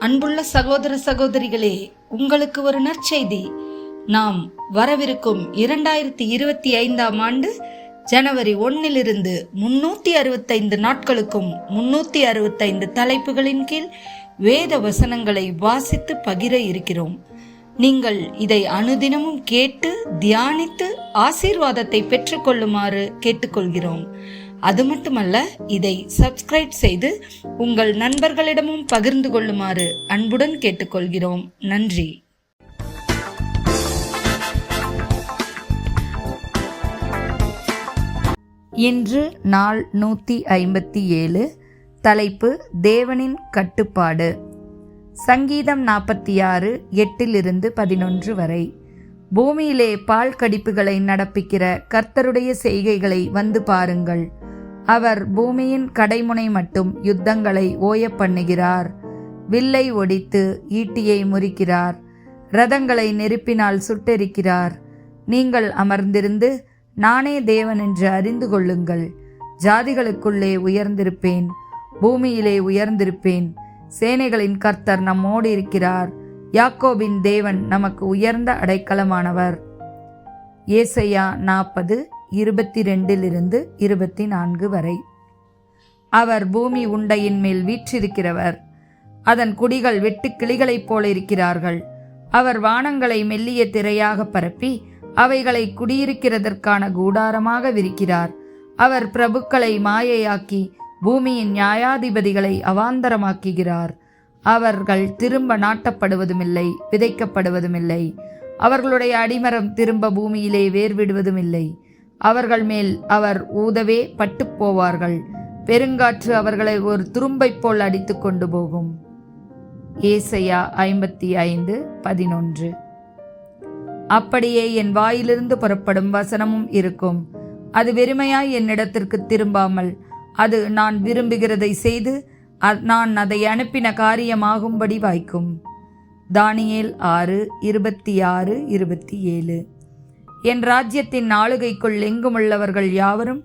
அன்புள்ள சகோதர சகோதரிகளே, உங்களுக்கு ஒரு நற்செய்தி. நாம் வரவிருக்கும் 2025 ஆண்டு ஜனவரி 1 365 நாட்களுக்கும் 365 தலைப்புகளின் கீழ் வேத வசனங்களை வாசித்து பகிர இருக்கிறோம். நீங்கள் இதை அனுதினமும் கேட்டு தியானித்து ஆசீர்வாதத்தை பெற்றுக்கொள்ளுமாறு கேட்டுக்கொள்கிறோம். அது மட்டுமல்ல, இதை சப்ஸ்கிரைப் செய்து உங்கள் நண்பர்களிடமும் பகிர்ந்து கொள்ளுமாறு அன்புடன் கேட்டுக்கொள்கிறோம். நன்றி. இன்று நாள் 157. தலைப்பு தேவனின் கட்டுப்பாடு. சங்கீதம் 46 8-11 வரை. பூமியிலே பால் கடிப்புகளை நடப்பிக்கிற கர்த்தருடைய செய்கைகளை வந்து பாருங்கள். அவர் பூமியின் கடைமுனை மட்டும் யுத்தங்களை ஓய பண்ணுகிறார். வில்லை ஒடித்து ஈட்டியை முறிக்கிறார். இரதங்களை நெருப்பினால் சுட்டெரிக்கிறார். நீங்கள் அமர்ந்திருந்து நானே தேவன் என்று அறிந்து கொள்ளுங்கள். ஜாதிகளுக்குள்ளே உயர்ந்திருப்பேன், பூமியிலே உயர்ந்திருப்பேன். சேனைகளின் கர்த்தர் நம்மோடு இருக்கிறார். யாக்கோபின் தேவன் நமக்கு உயர்ந்த அடைக்கலமானவர். ஏசாயா 40 22-24 வரை. அவர் பூமி உண்டையின் மேல் வீற்றிருக்கிறவர். அதன் குடிகள் வெட்டு கிளிகளைப் போல இருக்கிறார்கள். அவர் வானங்களை மெல்லிய திரையாக பரப்பி அவைகளை குடியிருக்கிறதற்கான கூடாரமாக விரிக்கிறார். அவர் பிரபுக்களை மாயையாக்கி பூமியின் நியாயாதிபதிகளை அவாந்தரமாக்குகிறார். அவர்கள் திரும்ப நாட்டப்படுவதுமில்லை, விதைக்கப்படுவதுமில்லை. அவர்களுடைய அடிமரம் திரும்ப பூமியிலே வேர்விடுவதுமில்லை. அவர்கள் மேல் அவர் ஊதவே பட்டுப் போவார்கள். பெருங்காற்று அவர்களை ஒரு துரும்பைப் போல் அடித்து கொண்டு போகும். ஏசாயா 55:11. அப்படியே என் வாயிலிருந்து புறப்படும் வசனமும் இருக்கும். அது வெறுமையாய் என்னிடத்திற்கு திரும்பாமல், அது நான் விரும்புகிறதை செய்து நான் அதை அனுப்பின காரியமாகும்படி வாய்க்கும். தானியேல் 6:26-27. என் ராஜ்யத்தின் ஆளுகைக்குள் எங்குமுள்ளவர்கள் யாவரும்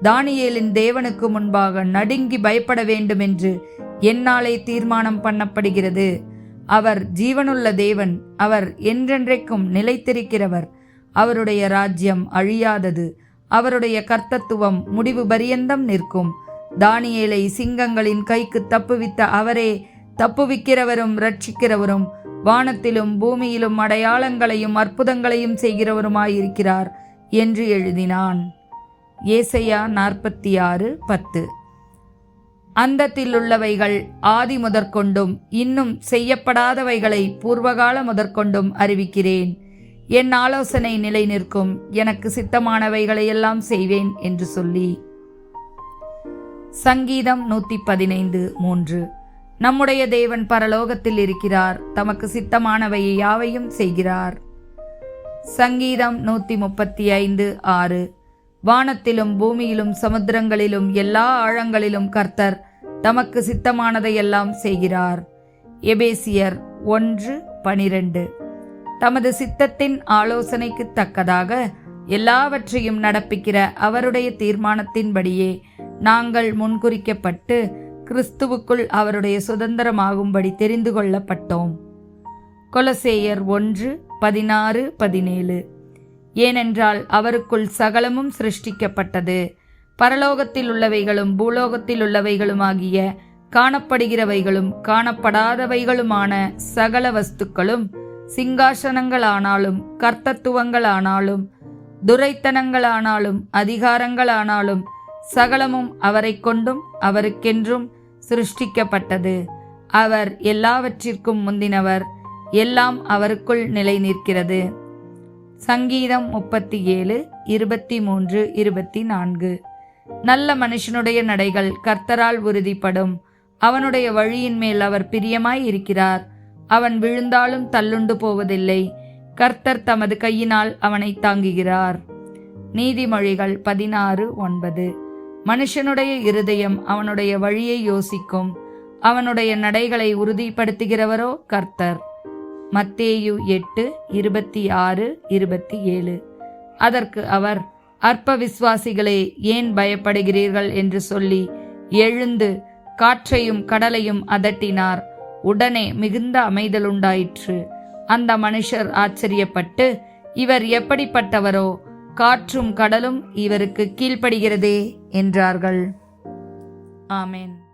தானியேலின் தேவனுக்கு முன்பாக நடுங்கி பயப்பட வேண்டும் என்று என்னாலே தீர்மானம் பண்ணப்படுகிறது. அவர் ஜீவனுள்ள தேவன். அவர் என்றென்றைக்கும் நிலைத்திருக்கிறவர். அவருடைய ராஜ்யம் அழியாதது. அவருடைய கர்த்தத்துவம் முடிவு பரியந்தம் நிற்கும். தானியேலை சிங்கங்களின் கைக்கு தப்புவித்த அவரே தப்புவிக்கிறவரும் இரட்சிக்கிறவரும் வானத்திலும் பூமியிலும் அடையாளங்களையும் அற்புதங்களையும் செய்கிறவருமாயிருக்கிறார் என்று எழுதினான். ஏசாயா 46:10. அந்தத்தில் உள்ளவைகள் ஆதி முதற்கொண்டும் இன்னும் செய்யப்படாதவைகளை பூர்வகால முதற்கொண்டும் அறிவிக்கிறேன். என் ஆலோசனை நிலை நிற்கும். எனக்கு சித்தமானவைகளையெல்லாம் செய்வேன் என்று சொல்லி. சங்கீதம் 115:3. நம்முடைய தேவன் பரலோகத்தில் இருக்கிறார். தமக்கு சித்தமானவை யாவையும் செய்கிறார். சங்கீதம் 135:6. வானத்திலும் பூமியிலும் சமுத்திரங்களிலும் எல்லா ஆழங்களிலும் கர்த்தர் தமக்கு சித்தமானதையெல்லாம் செய்கிறார். எபேசியர் 1:12. தமது சித்தத்தின் ஆலோசனைக்கு தக்கதாக எல்லாவற்றையும் நடப்பிக்கிற அவருடைய தீர்மானத்தின்படியே நாங்கள் முன்குறிக்கப்பட்டு கிறிஸ்துவுக்குள் அவருடைய சுதந்திரமாகும்படி தெரிந்து கொள்ளப்பட்டோம். கொலசேயர் 1:16-17. ஏனென்றால் அவருக்குள் சகலமும் சிருஷ்டிக்கப்பட்டது. பரலோகத்தில் உள்ளவைகளும் பூலோகத்தில் உள்ளவைகளுமாகிய காணப்படுகிறவைகளும் காணப்படாதவைகளுமான சகல வஸ்துக்களும், சிங்காசனங்களானாலும் கர்த்தத்துவங்களானாலும் துரைத்தனங்களானாலும் அதிகாரங்களானாலும் சகலமும் அவரை கொண்டும் அவருக்கென்றும் சிருஷ்டிக்கப்பட்டது. அவர் எல்லாவற்றிற்கும் முந்தினவர். எல்லாம் அவருக்குள் நிலை நிற்கிறது. சங்கீதம் 37:23-24. நல்ல மனுஷனுடைய நடைகள் கர்த்தரால் உறுதிப்படும். அவனுடைய வழியின் மேல் அவர் பிரியமாய் இருக்கிறார். அவன் விழுந்தாலும் தள்ளுண்டு போவதில்லை. கர்த்தர் தமது கையினால் அவனை தாங்குகிறார். நீதிமொழிகள் 16:9. மனுஷனுடைய இருதயம் அவனுடைய வழியை யோசிக்கும். அவனுடைய நடைகளை உறுதிப்படுத்துகிறவரோ கர்த்தர். மத்தேயு 8:26-27. அதற்கு அவர், அற்ப விசுவாசிகளே, ஏன் பயப்படுகிறீர்கள் என்று சொல்லி எழுந்து காற்றையும் கடலையும் அதட்டினார். உடனே மிகுந்த அமைதல் உண்டாயிற்று. அந்த மனுஷர் ஆச்சரியப்பட்டு, இவர் எப்படிப்பட்டவரோ, காற்றும் கடலும் இவருக்கு கீழ்ப்படுகிறதே என்றார்கள். ஆமென்.